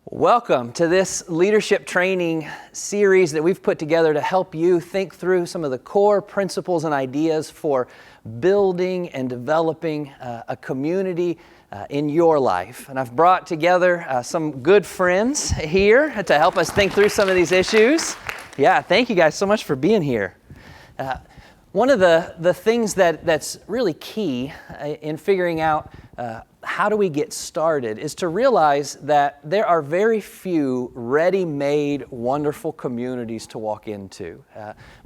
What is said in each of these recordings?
Welcome to this leadership training series that we've put together to help you think through some of the core principles and ideas for building and developing a community in your life. And I've brought together some good friends here to help us think through some of these issues. Yeah, thank you guys so much for being here. One of the things that's really key in figuring out how do we get started is to realize that there are very few ready-made, wonderful communities to walk into.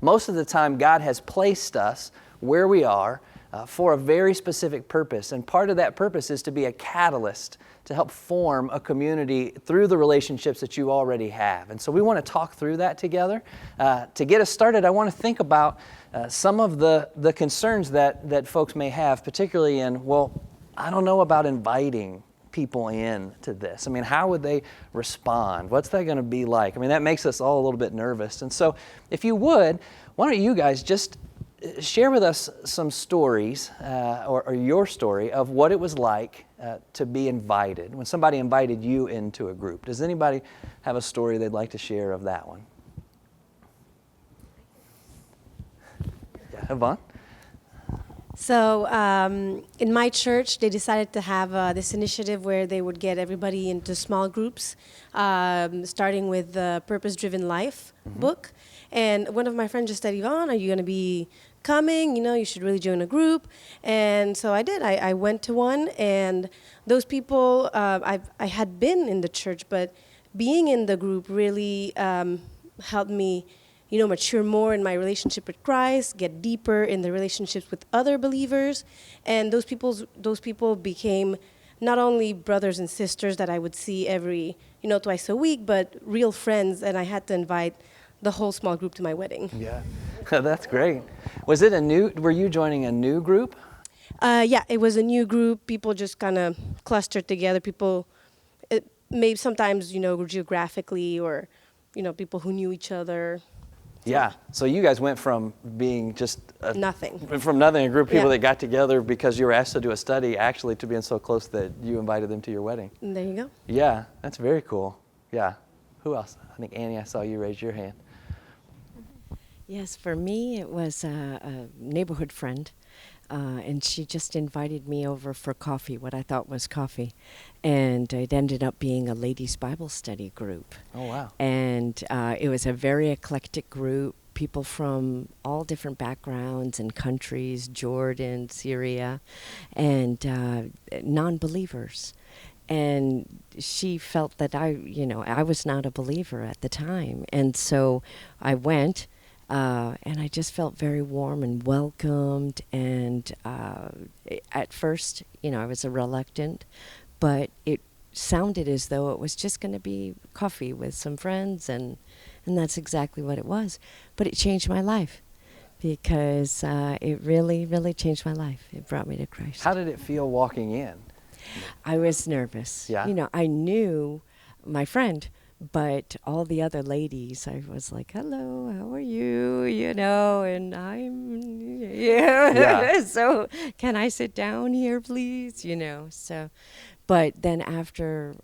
Most of the time, God has placed us where we are for a very specific purpose, and part of that purpose is to be a catalyst to help form a community through the relationships that you already have. And so we want to talk through that together. To get us started, I want to think about some of the concerns that folks may have, particularly in, well, I don't know about inviting people in to this. I mean, how would they respond? What's that going to be like? I mean, that makes us all a little bit nervous. And so if you would, why don't you guys just share with us some stories or your story of what it was like to be invited, when somebody invited you into a group. Does anybody have a story they'd like to share of that one? Yeah, Yvonne? So in my church, they decided to have this initiative where they would get everybody into small groups, starting with the Purpose-Driven Life book. And one of my friends just said, Yvonne, are you going to be coming? You know, you should really join a group. And so I did. I went to one, and those people, I had been in the church, but being in the group really helped me mature more in my relationship with Christ, get deeper in the relationships with other believers. And those people became not only brothers and sisters that I would see every, twice a week, but real friends. And I had to invite the whole small group to my wedding. Yeah, that's great. Was it were you joining a new group? Yeah, it was a new group. People just kind of clustered together. People, maybe sometimes, geographically or, people who knew each other. Yeah, so you guys went from being just a group of people that got together because you were asked to do a study, actually to being so close that you invited them to your wedding. And there you go. Yeah, that's very cool. Yeah. Who else? I think Annie, I saw you raise your hand. Yes, for me it was a neighborhood friend, and she just invited me over for coffee, what I thought was coffee, and it ended up being a ladies' Bible study group. Oh, wow. And it was a very eclectic group, people from all different backgrounds and countries, Jordan, Syria, and non-believers. And she felt that I was not a believer at the time. And so I went, and I just felt very warm and welcomed. And at first, I was reluctant, but it sounded as though it was just going to be coffee with some friends, and that's exactly what it was. But it changed my life, because it really, really changed my life. It brought me to Christ. How did it feel walking in? I was nervous. Yeah. I knew my friend, but all the other ladies, I was like, hello, how are you? And I'm, Yeah. So can I sit down here, please? So, but then after,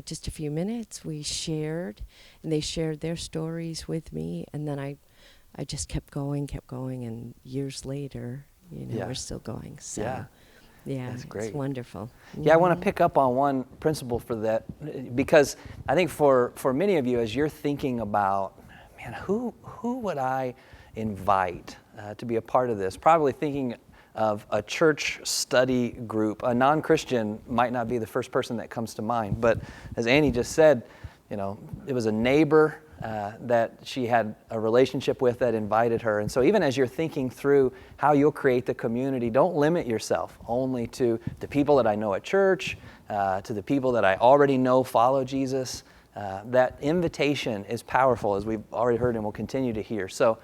just a few minutes, we shared, and they shared their stories with me. And then I just kept going. And years later, we're still going. So. Yeah. Yeah, that's great. It's wonderful. Yeah, I want to pick up on one principle for that, because I think for many of you, as you're thinking about, man, who would I invite to be a part of this? Probably thinking of a church study group. A non-Christian might not be the first person that comes to mind, but as Annie just said, it was a neighbor that she had a relationship with that invited her. And so even as you're thinking through how you'll create the community, don't limit yourself only to the people that I know at church, to the people that I already know follow Jesus. That invitation is powerful, as we've already heard and will continue to hear. So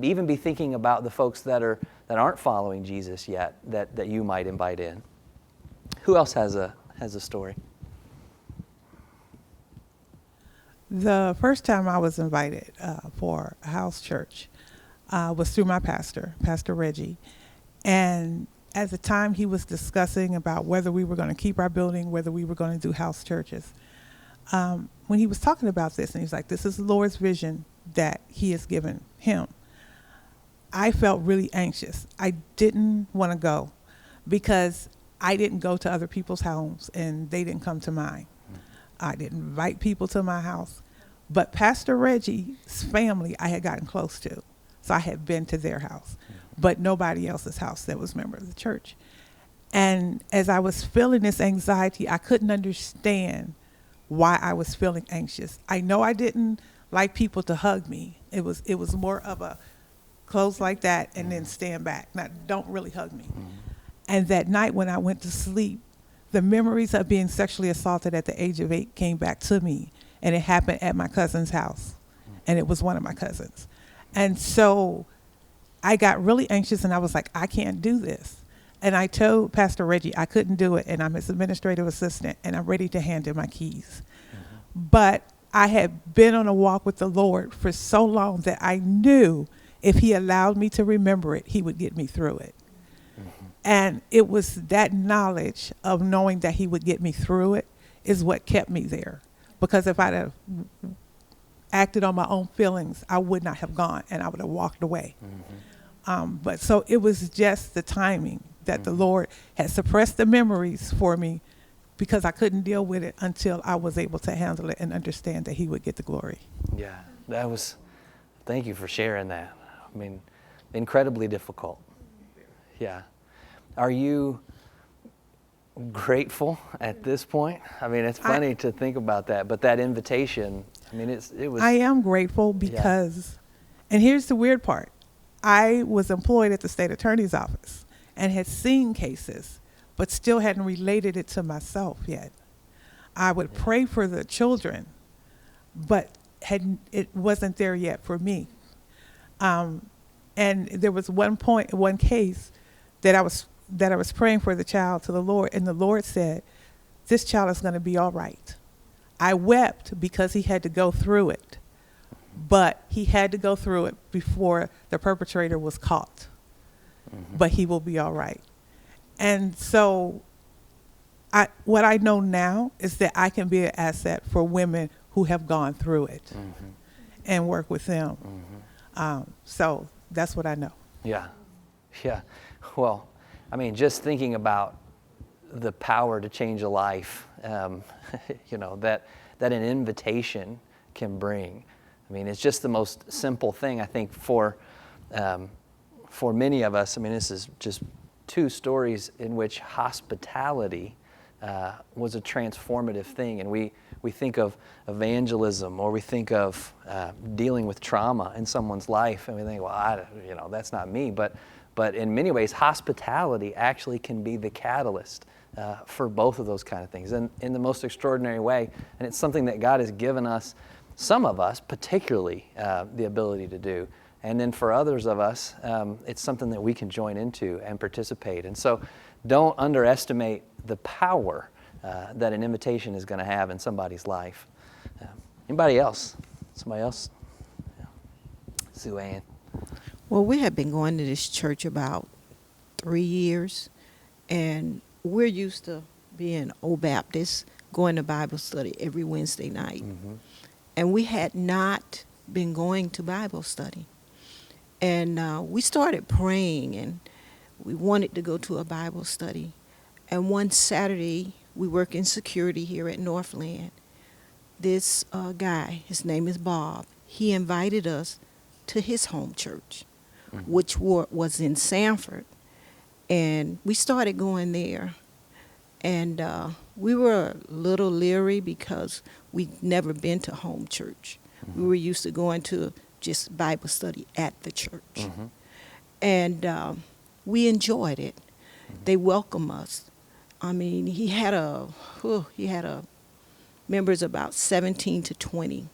even be thinking about the folks that aren't following Jesus yet that you might invite in. Who else has a story? The first time I was invited for a house church was through my pastor, Pastor Reggie. And at the time he was discussing about whether we were going to keep our building, whether we were going to do house churches, when he was talking about this, and he's like, this is the Lord's vision that he has given him, I felt really anxious. I didn't want to go because I didn't go to other people's homes and they didn't come to mine. I didn't invite people to my house. But Pastor Reggie's family I had gotten close to. So I had been to their house, but nobody else's house that was a member of the church. And as I was feeling this anxiety, I couldn't understand why I was feeling anxious. I know I didn't like people to hug me. It was more of a close like that and then stand back. Now, don't really hug me. And that night when I went to sleep, the memories of being sexually assaulted at the age of 8 came back to me. And it happened at my cousin's house. And it was one of my cousins. And so I got really anxious and I was like, I can't do this. And I told Pastor Reggie I couldn't do it, and I'm his administrative assistant, and I'm ready to hand him my keys. But I had been on a walk with the Lord for so long that I knew if he allowed me to remember it, he would get me through it. And it was that knowledge of knowing that he would get me through it is what kept me there. Because if I'd have acted on my own feelings, I would not have gone, and I would have walked away. But so it was just the timing that the Lord had suppressed the memories for me because I couldn't deal with it until I was able to handle it and understand that he would get the glory. Yeah, thank you for sharing that. I mean, incredibly difficult. Yeah. Are you grateful at this point? I mean, it's funny to think about that, but that invitation, I mean, it was. I am grateful because, and here's the weird part. I was employed at the state attorney's office and had seen cases, but still hadn't related it to myself yet. I would pray for the children, but it wasn't there yet for me. And there was one case that I was praying for the child to the Lord, and the Lord said, this child is going to be all right. I wept because he had to go through it, but he had to go through it before the perpetrator was caught. But he will be all right. And so what I know now is that I can be an asset for women who have gone through it and work with them. So that's what I know. Yeah. Yeah. Well, I mean, just thinking about the power to change a life, you know, that an invitation can bring. I mean, it's just the most simple thing, I think, for many of us. I mean, this is just 2 stories in which hospitality was a transformative thing. And we think of evangelism, or we think of dealing with trauma in someone's life, and we think, well, that's not me. But in many ways, hospitality actually can be the catalyst for both of those kind of things, and in the most extraordinary way. And it's something that God has given us, some of us particularly, the ability to do. And then for others of us, it's something that we can join into and participate. And so don't underestimate the power that an invitation is going to have in somebody's life. Anybody else? Somebody else? Yeah. Sue Ann. Well, we have been going to this church about 3 years, and we're used to being old Baptists, going to Bible study every Wednesday night. And we had not been going to Bible study. And we started praying, and we wanted to go to a Bible study. And one Saturday, we work in security here at Northland. This guy, his name is Bob, he invited us to his home church, which was in Sanford. And we started going there. And we were a little leery because we'd never been to home church. We were used to going to just Bible study at the church. And we enjoyed it. They welcomed us. I mean, he had members about 17 to 20.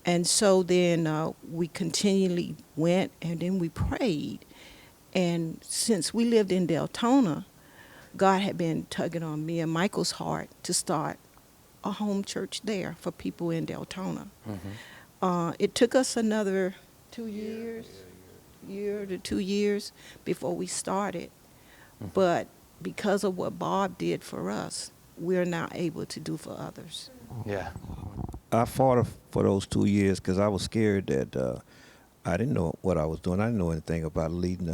And so then we continually went, and then we prayed. And since we lived in Deltona, God had been tugging on me and Michael's heart to start a home church there for people in Deltona. It took us another 2 years, year to 2 years before we started. But because of what Bob did for us, we're now able to do for others. Yeah. I fought for those 2 years because I was scared that I didn't know what I was doing. I didn't know anything about leading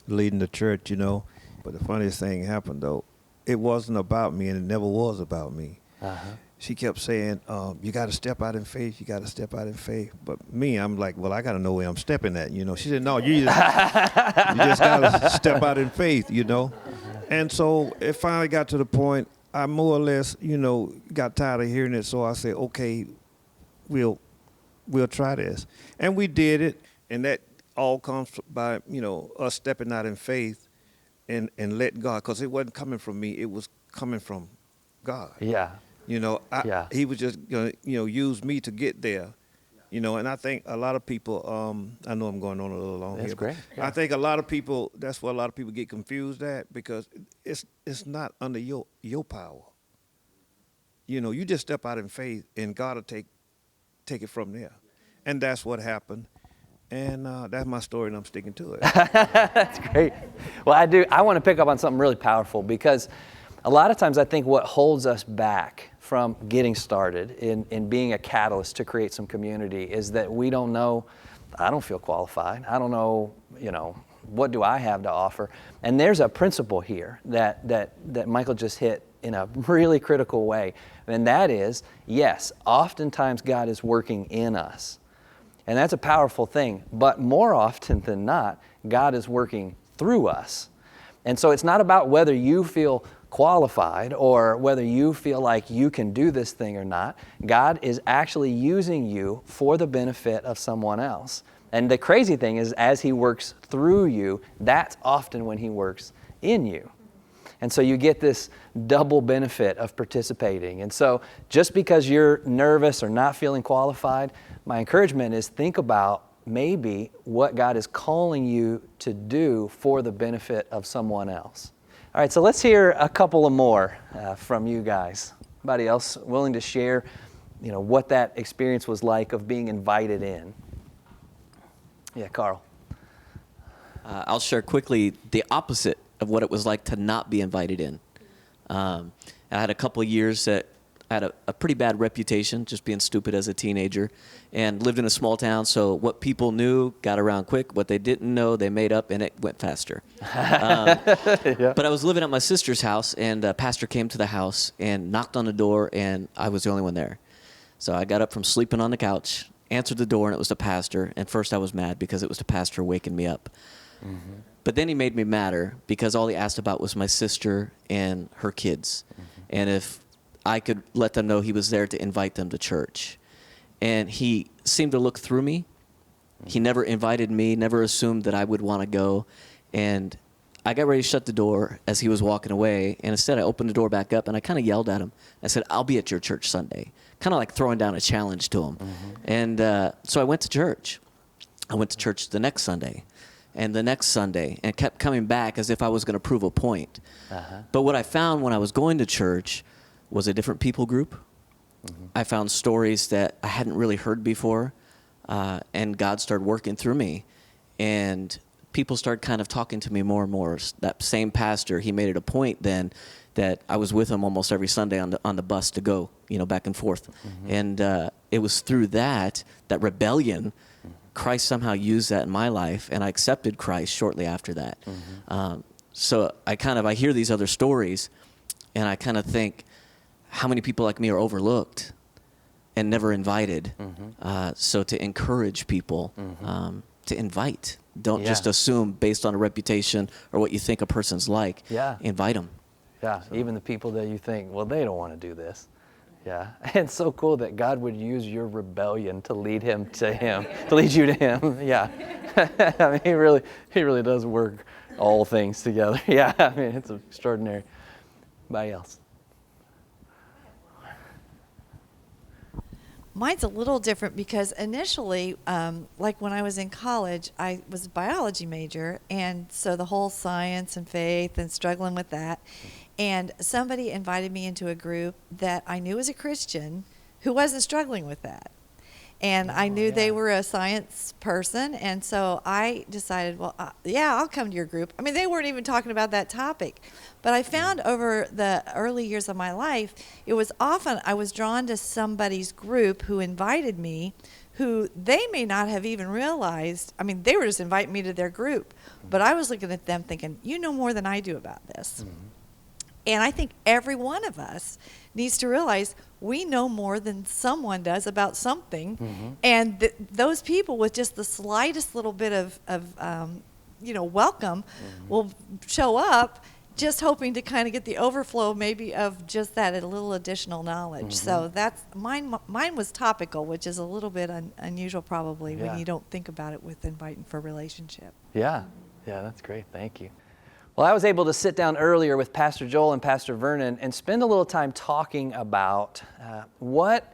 the church, you know. But the funniest thing happened, though. It wasn't about me, and it never was about me. Uh-huh. She kept saying, you got to step out in faith. You got to step out in faith. But me, I'm like, well, I got to know where I'm stepping at, you know. She said, no, you just got to step out in faith, you know. And so it finally got to the point, I more or less, you know, got tired of hearing it. So I said, okay, we'll try this. And we did it. And that all comes by, you know, us stepping out in faith and letting God, because it wasn't coming from me. It was coming from God. Yeah. You know, he was just going to, you know, use me to get there. You know, and I think a lot of people, I know I'm going on a little long here. That's great. Yeah. I think a lot of people, that's where a lot of people get confused at, because it's not under your power. You know, you just step out in faith and God will take it from there. And that's what happened. And that's my story, and I'm sticking to it. That's great. Well, I want to pick up on something really powerful, because a lot of times I think what holds us back from getting started in being a catalyst to create some community is that we don't know, I don't feel qualified. I don't know, you know, what do I have to offer? And there's a principle here that Michael just hit in a really critical way. And that is, yes, oftentimes God is working in us. And that's a powerful thing. But more often than not, God is working through us. And so it's not about whether you feel qualified or whether you feel like you can do this thing or not. God is actually using you for the benefit of someone else. And the crazy thing is, as He works through you, that's often when He works in you. And so you get this double benefit of participating. And so just because you're nervous or not feeling qualified, my encouragement is think about maybe what God is calling you to do for the benefit of someone else. All right, so let's hear a couple of more from you guys. Anybody else willing to share, you know, what that experience was like of being invited in? Yeah, Carl. I'll share quickly the opposite of what it was like to not be invited in. I had a couple of years that I had a pretty bad reputation, just being stupid as a teenager, and lived in a small town, so what people knew got around quick. What they didn't know, they made up, and it went faster. Yeah. But I was living at my sister's house, and a pastor came to the house and knocked on the door, and I was the only one there. So I got up from sleeping on the couch, answered the door, and it was the pastor. And first I was mad because it was the pastor waking me up. Mm-hmm. But then he made me madder because all he asked about was my sister and her kids. Mm-hmm. And if I could let them know he was there to invite them to church. And he seemed to look through me. He never invited me, never assumed that I would want to go. And I got ready to shut the door as he was walking away. And instead, I opened the door back up and I kind of yelled at him. I said, "I'll be at your church Sunday." Kind of like throwing down a challenge to him. Mm-hmm. And so I went to church. I went to church the next Sunday and the next Sunday, and kept coming back as if I was going to prove a point. Uh-huh. But what I found when I was going to church was a different people group. Mm-hmm. I found stories that I hadn't really heard before, and God started working through me. And people started kind of talking to me more and more. That same pastor, he made it a point then that I was with him almost every Sunday on the bus to go, back and forth. Mm-hmm. And it was through that rebellion, Christ somehow used that in my life, and I accepted Christ shortly after that. Mm-hmm. So I hear these other stories, and I kind of think, how many people like me are overlooked and never invited? Mm-hmm. So to encourage people, mm-hmm. To invite. Don't just assume based on a reputation or what you think a person's like. Yeah. Invite them. Yeah, so. Even the people that you think, well, they don't want to do this. Yeah, and it's so cool that God would use your rebellion to lead you to Him. Yeah, I mean, He really does work all things together. Yeah, I mean, it's extraordinary. Anybody else? Mine's a little different because initially, like when I was in college, I was a biology major, and so the whole science and faith and struggling with that. And somebody invited me into a group that I knew was a Christian who wasn't struggling with that. And I knew they were a science person, and so I decided, well, yeah, I'll come to your group. I mean, they weren't even talking about that topic. But I found over the early years of my life, it was often I was drawn to somebody's group who invited me, who they may not have even realized. I mean, they were just inviting me to their group. But I was looking at them thinking, you know more than I do about this. Mm-hmm. And I think every one of us needs to realize we know more than someone does about something. Mm-hmm. And those people with just the slightest little bit of welcome mm-hmm. will show up just hoping to kind of get the overflow maybe of just that a little additional knowledge. Mm-hmm. So that's mine was topical, which is a little bit unusual probably when you don't think about it with inviting for relationship. Yeah, that's great. Thank you. Well, I was able to sit down earlier with Pastor Joel and Pastor Vernon and spend a little time talking about what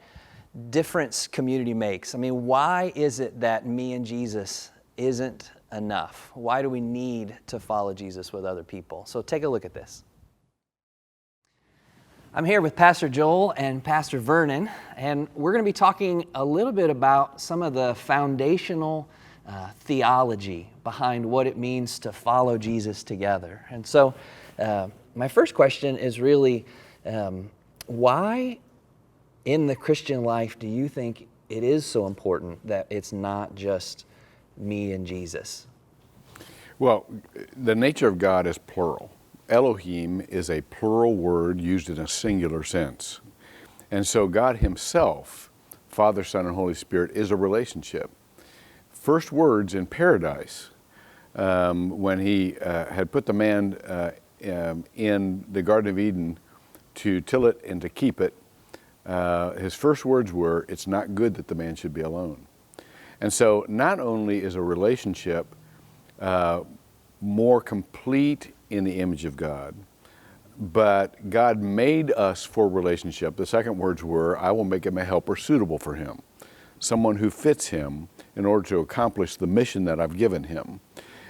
difference community makes. I mean, why is it that me and Jesus isn't enough? Why do we need to follow Jesus with other people? So take a look at this. I'm here with Pastor Joel and Pastor Vernon, and we're going to be talking a little bit about some of the foundational theology behind what it means to follow Jesus together. And so my first question is really, why in the Christian life do you think it is so important that it's not just me and Jesus? Well, the nature of God is plural. Elohim is a plural word used in a singular sense. And so God himself, Father, Son, and Holy Spirit, is a relationship. First words in paradise, when he had put the man in the Garden of Eden to till it and to keep it, his first words were, "It's not good that the man should be alone." And so not only is a relationship more complete in the image of God, but God made us for relationship. The second words were, "I will make him a helper suitable for him," someone who fits him in order to accomplish the mission that I've given him.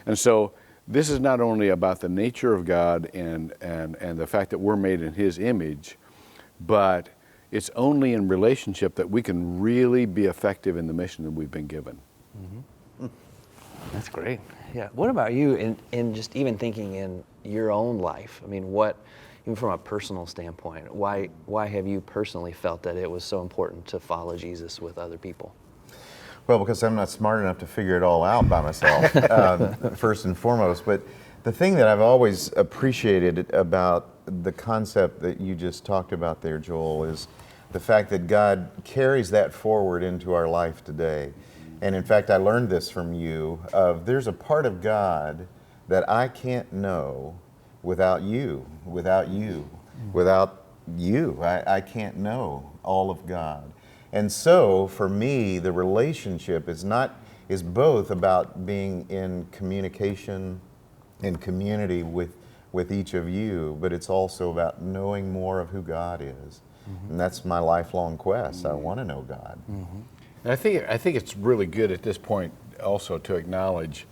And so this is not only about the nature of God and the fact that we're made in his image, but it's only in relationship that we can really be effective in the mission that we've been given. Mm-hmm. That's great. Yeah. What about you in just even thinking in your own life? I mean, even from a personal standpoint, why have you personally felt that it was so important to follow Jesus with other people? Well, because I'm not smart enough to figure it all out by myself, first and foremost. But the thing that I've always appreciated about the concept that you just talked about there, Joel, is the fact that God carries that forward into our life today. And in fact, I learned this from you, there's a part of God that I can't know without you. I can't know all of God. And so, for me, the relationship is both about being in communication and community with each of you, but it's also about knowing more of who God is. Mm-hmm. And that's my lifelong quest. Mm-hmm. I want to know God. Mm-hmm. And I think it's really good at this point also to acknowledge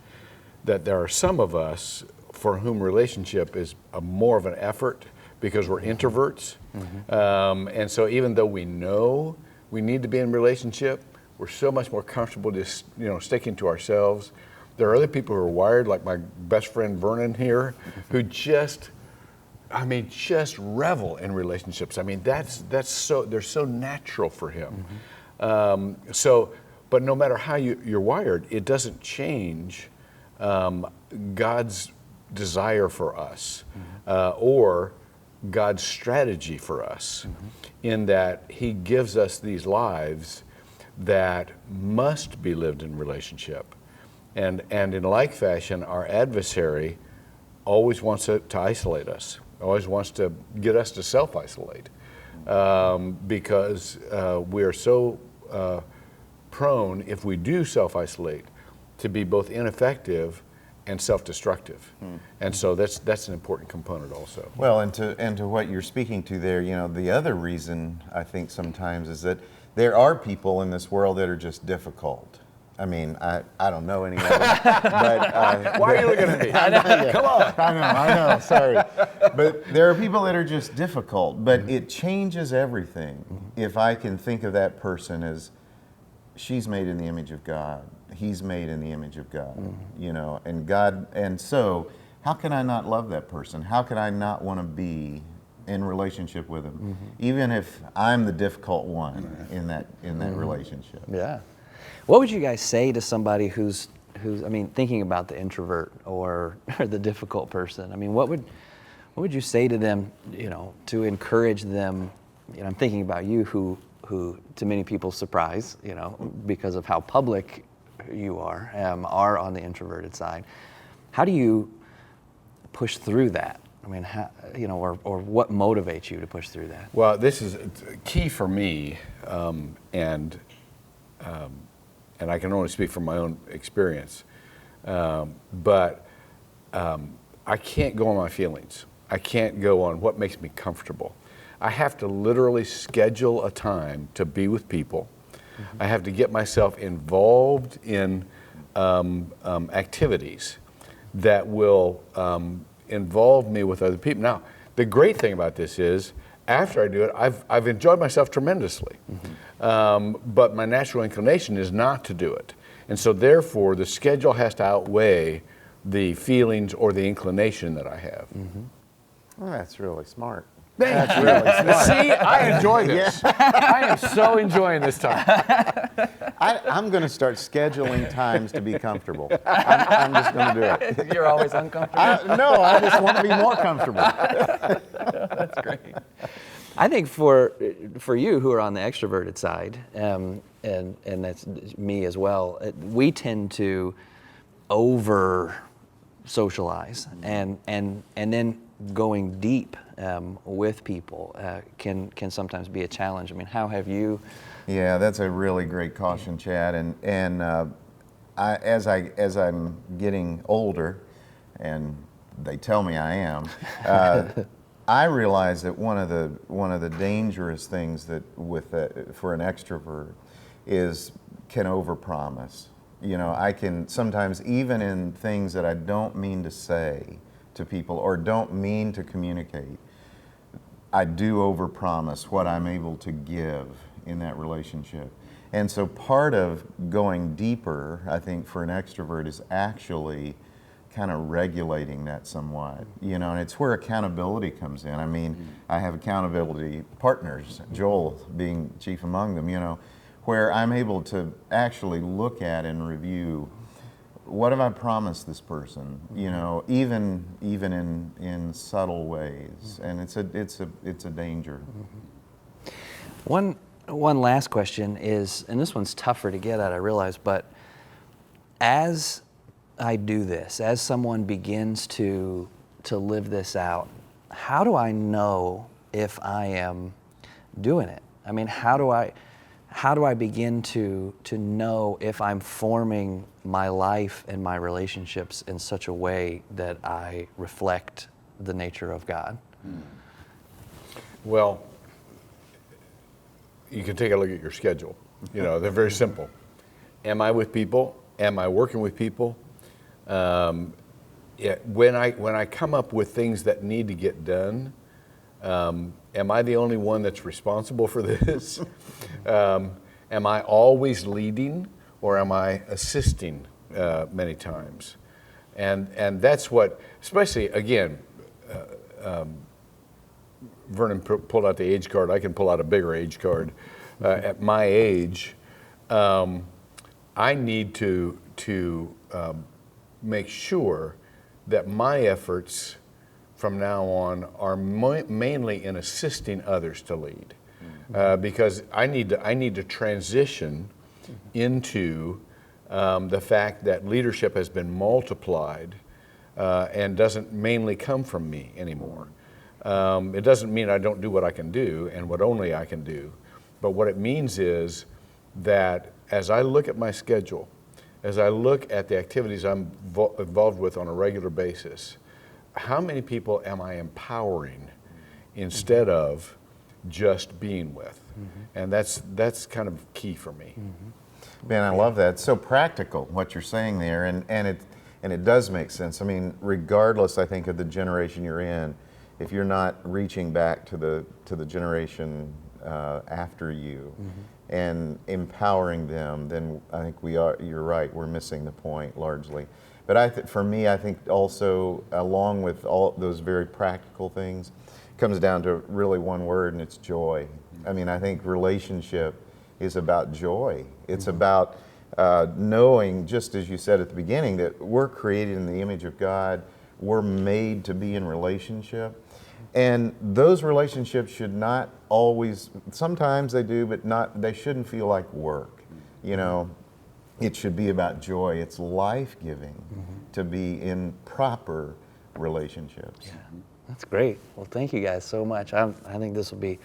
that there are some of us for whom relationship is more of an effort because we're introverts. Mm-hmm. And so even though we know we need to be in relationship, we're so much more comfortable just sticking to ourselves. There are other people who are wired, like my best friend Vernon here, who just revel in relationships. I mean, they're so natural for him. Mm-hmm. But no matter how you're wired, it doesn't change God's desire for us, mm-hmm. Or God's strategy for us, mm-hmm. in that he gives us these lives that must be lived in relationship. And in like fashion, our adversary always wants to isolate us, always wants to get us to self-isolate, because we are so prone, if we do self-isolate, to be both ineffective and self-destructive. And so that's an important component also. Well, and to what you're speaking to there, the other reason I think sometimes is that there are people in this world that are just difficult. I mean, I don't know any of them, but... Why are you looking at me? Come on. I know, sorry. But there are people that are just difficult, but it changes everything if I can think of that person as she's made in the image of God. He's made in the image of God, you know, and God, and so how can I not love that person? How can I not want to be in relationship with him, even if I'm the difficult one in that relationship? Yeah. What would you guys say to somebody who's I mean, thinking about the introvert or the difficult person? I mean, what would you say to them, you know, to encourage them? You know, I'm thinking about you, who to many people's surprise, you know, because of how public you are on the introverted side. How do you push through that? I mean, how, you know, or what motivates you to push through that? Well, this is key for me, and I can only speak from my own experience, but I can't go on my feelings. I can't go on what makes me comfortable. I have to literally schedule a time to be with people. I have to get myself involved in activities that will involve me with other people. Now, the great thing about this is, after I do it, I've enjoyed myself tremendously. But my natural inclination is not to do it. And so therefore, the schedule has to outweigh the feelings or the inclination that I have. Well, that's really smart. That's really smart. See, I enjoy this. I am so enjoying this time. I'm going to start scheduling times to be comfortable. I'm just going to do it. You're always uncomfortable? No, I just want to be more comfortable. That's great. I think for you who are on the extroverted side, and that's me as well, we tend to over socialize, and then going deep with people can sometimes be a challenge. I mean, how have you? Yeah, that's a really great caution, Chad. And as I'm getting older, and they tell me I am, I realize that one of the dangerous things for an extrovert is can overpromise. You know, I can sometimes, even in things that I don't mean to say to people or don't mean to communicate, I do overpromise what I'm able to give in that relationship. And so part of going deeper, I think, for an extrovert is actually kind of regulating that somewhat, you know, and it's where accountability comes in. I mean, I have accountability partners, Joel being chief among them, you know, where I'm able to actually look at and review, what have I promised this person, you know, even in subtle ways, and it's a danger. One last question is, and this one's tougher to get at, I realize, but as I do this, as someone begins to live this out, how do I know if I am doing it? I mean, how do I begin to know if I'm forming my life and my relationships in such a way that I reflect the nature of God? Well, you can take a look at your schedule. You know, they're very simple. Am I with people? Am I working with people? When I come up with things that need to get done, am I the only one that's responsible for this? Am I always leading, or am I assisting many times? And that's what, especially again, Vernon pulled out the age card. I can pull out a bigger age card. At my age, I need to make sure that my efforts from now on are mainly in assisting others to lead, because I need to transition into the fact that leadership has been multiplied and doesn't mainly come from me anymore. It doesn't mean I don't do what I can do and what only I can do, but what it means is that as I look at my schedule, as I look at the activities I'm involved with on a regular basis, how many people am I empowering instead of just being with? And that's kind of key for me. Man, I love that. It's so practical what you're saying there, and it does make sense. I mean, regardless, I think, of the generation you're in, if you're not reaching back to the generation after you and empowering them, then I think you're right, we're missing the point largely. But for me, I think also, along with all those very practical things, it comes down to really one word, and it's joy. I mean, I think relationship is about joy. It's about knowing, just as you said at the beginning, that we're created in the image of God. We're made to be in relationship. And those relationships should not always, sometimes they do, but they shouldn't feel like work. You know, it should be about joy. It's life-giving to be in proper relationships. Yeah, that's great. Well, thank you guys so much. I think this will be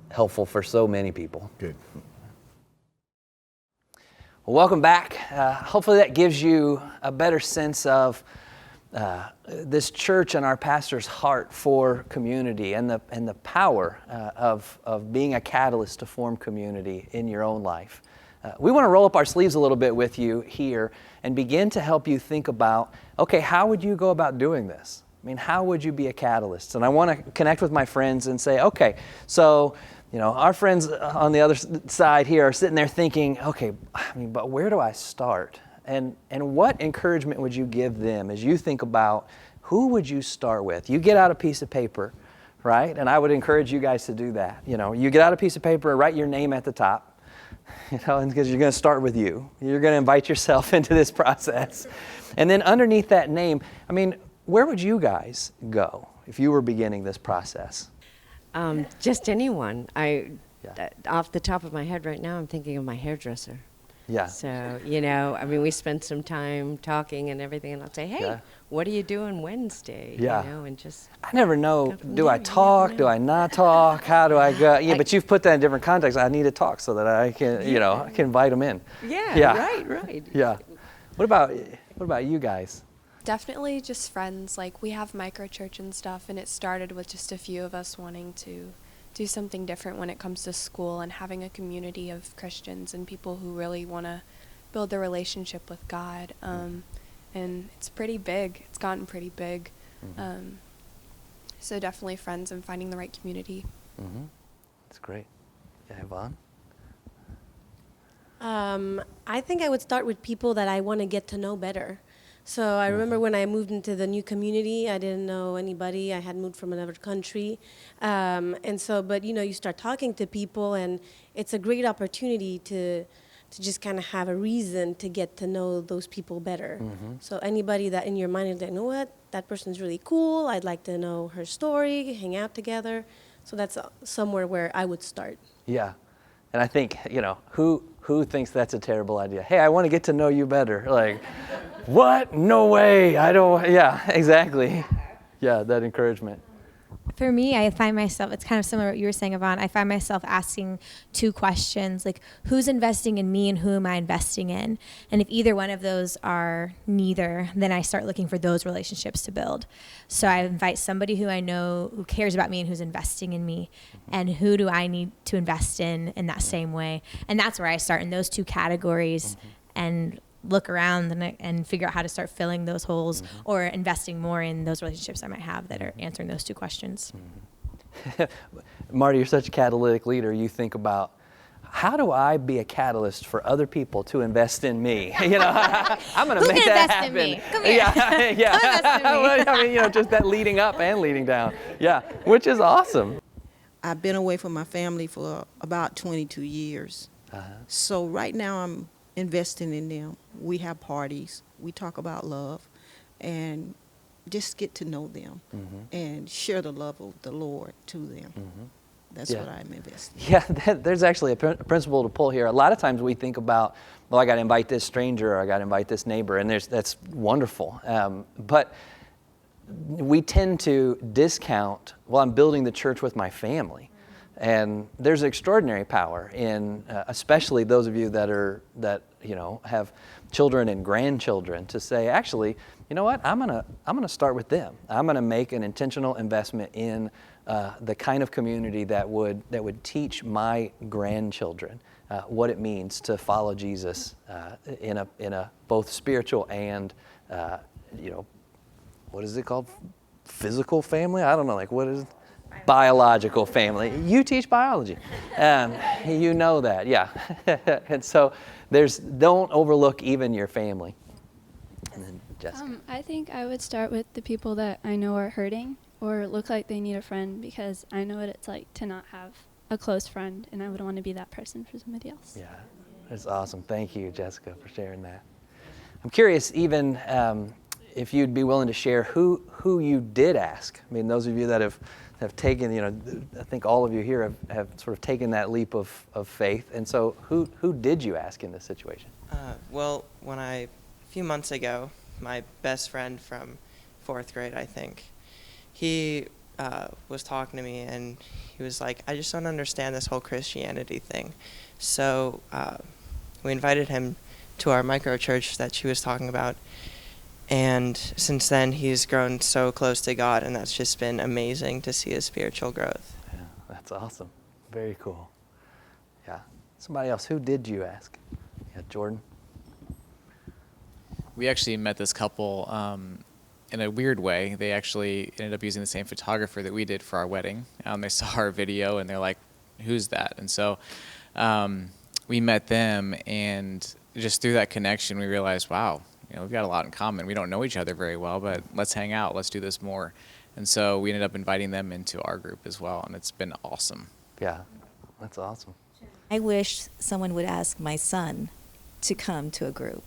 helpful for so many people. Good. Well, welcome back. Hopefully that gives you a better sense of this church and our pastor's heart for community and the power of being a catalyst to form community in your own life. We want to roll up our sleeves a little bit with you here and begin to help you think about, okay, how would you go about doing this? I mean, how would you be a catalyst? And I want to connect with my friends and say, okay, so, our friends on the other side here are sitting there thinking, okay, but where do I start? And what encouragement would you give them as you think about who would you start with? You get out a piece of paper, right? And I would encourage you guys to do that. You get out a piece of paper and write your name at the top. Because you're going to start with you. You're going to invite yourself into this process. And then underneath that name, where would you guys go if you were beginning this process? Just anyone. Off the top of my head right now, I'm thinking of my hairdresser. Yeah. So, we spent some time talking and everything, and I'll say, hey, what are you doing Wednesday? Yeah. And just... I never know, do I talk, do I not talk, how do I go? Yeah, but you've put that in different contexts. I need to talk so that I can, I can invite them in. Yeah. Right. Yeah. What about you guys? Definitely just friends. Like, we have micro church and stuff, and it started with just a few of us wanting to do something different when it comes to school and having a community of Christians and people who really want to build their relationship with God. And it's pretty big. It's gotten pretty big. So definitely friends and finding the right community. That's great. Yeah, Yvonne? I think I would start with people that I want to get to know better. So I remember when I moved into the new community, I didn't know anybody. I had moved from another country. But you start talking to people, and it's a great opportunity to just kind of have a reason to get to know those people better. So anybody that in your mind is like, you know what, that person's really cool. I'd like to know her story, hang out together. So that's somewhere where I would start. Yeah. And I think, who thinks that's a terrible idea? Hey, I want to get to know you better. Like, what? No way. I don't. Yeah, exactly. Yeah, that encouragement. For me, I find myself, it's kind of similar to what you were saying, Yvonne. I find myself asking two questions, like, who's investing in me and who am I investing in? And if either one of those are neither, then I start looking for those relationships to build. So I invite somebody who I know who cares about me and who's investing in me, and who do I need to invest in that same way. And that's where I start, in those two categories, and look around and figure out how to start filling those holes or investing more in those relationships I might have that are answering those two questions. Marty, you're such a catalytic leader. You think about, how do I be a catalyst for other people to invest in me? I'm going to make that happen. Who can invest in me? Come here. Come invest in me. Just that leading up and leading down. Yeah, which is awesome. I've been away from my family for about 22 years. So right now I'm investing in them. We have parties. We talk about love and just get to know them and share the love of the Lord to them. That's what I'm investing in. Yeah, there's actually a principle to pull here. A lot of times we think about, well, I got to invite this stranger or I got to invite this neighbor, and that's wonderful. But we tend to discount, well, I'm building the church with my family. And there's extraordinary power in, especially those of you that have children and grandchildren, to say, actually, you know what? I'm gonna start with them. I'm gonna make an intentional investment in the kind of community that would teach my grandchildren what it means to follow Jesus in a both spiritual and what is it called? Physical family? I don't know. Like, what is? biological family. You teach biology. You know that, yeah. And so don't overlook even your family. And then Jessica. I think I would start with the people that I know are hurting or look like they need a friend, because I know what it's like to not have a close friend, and I would want to be that person for somebody else. Yeah, that's awesome. Thank you, Jessica, for sharing that. I'm curious, even if you'd be willing to share who you did ask. I mean, those of you that have taken, I think all of you here have sort of taken that leap of faith. And so who did you ask in this situation? Well, a few months ago, my best friend from 4th grade, I think, he was talking to me, and he was like, I just don't understand this whole Christianity thing. So we invited him to our micro church that she was talking about. And since then, he's grown so close to God, and that's just been amazing to see his spiritual growth. Yeah, that's awesome. Very cool. Yeah. Somebody else, who did you ask? Yeah, Jordan? We actually met this couple in a weird way. They actually ended up using the same photographer that we did for our wedding. They saw our video, and they're like, who's that? And so we met them, and just through that connection, we realized, wow, we've got a lot in common. We don't know each other very well, but let's hang out. Let's do this more. And so we ended up inviting them into our group as well, and it's been awesome. Yeah, that's awesome. I wish someone would ask my son to come to a group,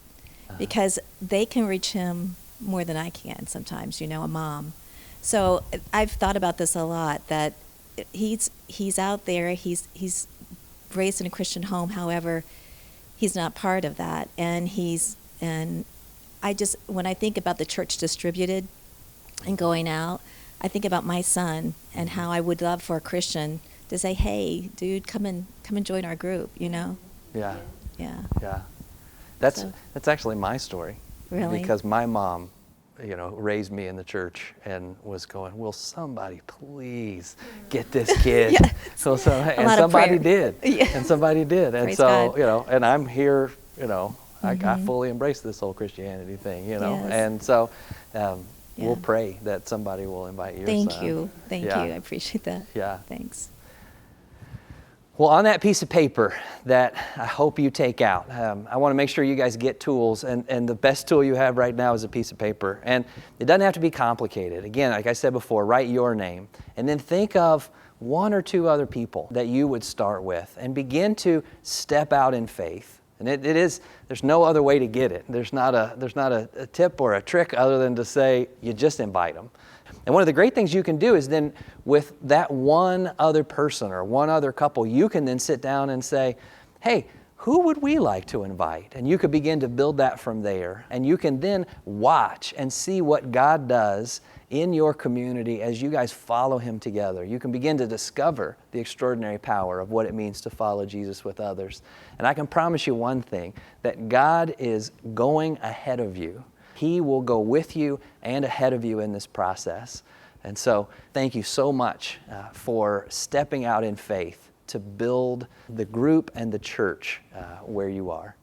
because they can reach him more than I can sometimes, a mom. So I've thought about this a lot, that he's out there, he's raised in a Christian home, however, he's not part of that. And when I think about the church distributed and going out, I think about my son and how I would love for a Christian to say, hey, dude, come and join our group, Yeah. Yeah. Yeah. That's actually my story. Really? Because my mom, raised me in the church and was going, will somebody please get this kid? Yeah. And somebody did. Yeah. And somebody did. And Praise so, God. And I'm here, I fully embrace this whole Christianity thing, Yes. And so we'll pray that somebody will invite your Thank son. you. Thank you. I appreciate that. Yeah. Thanks. Well, on that piece of paper that I hope you take out, I want to make sure you guys get tools, and the best tool you have right now is a piece of paper. And it doesn't have to be complicated. Again, like I said before, write your name, and then think of one or two other people that you would start with, and begin to step out in faith. And there's no other way to get it. There's not a tip or a trick other than to say, you just invite them. And one of the great things you can do is then with that one other person or one other couple, you can then sit down and say, hey, who would we like to invite? And you could begin to build that from there. And you can then watch and see what God does in your community as you guys follow Him together. You can begin to discover the extraordinary power of what it means to follow Jesus with others. And I can promise you one thing, that God is going ahead of you. He will go with you and ahead of you in this process. And so thank you so much for stepping out in faith to build the group and the church where you are.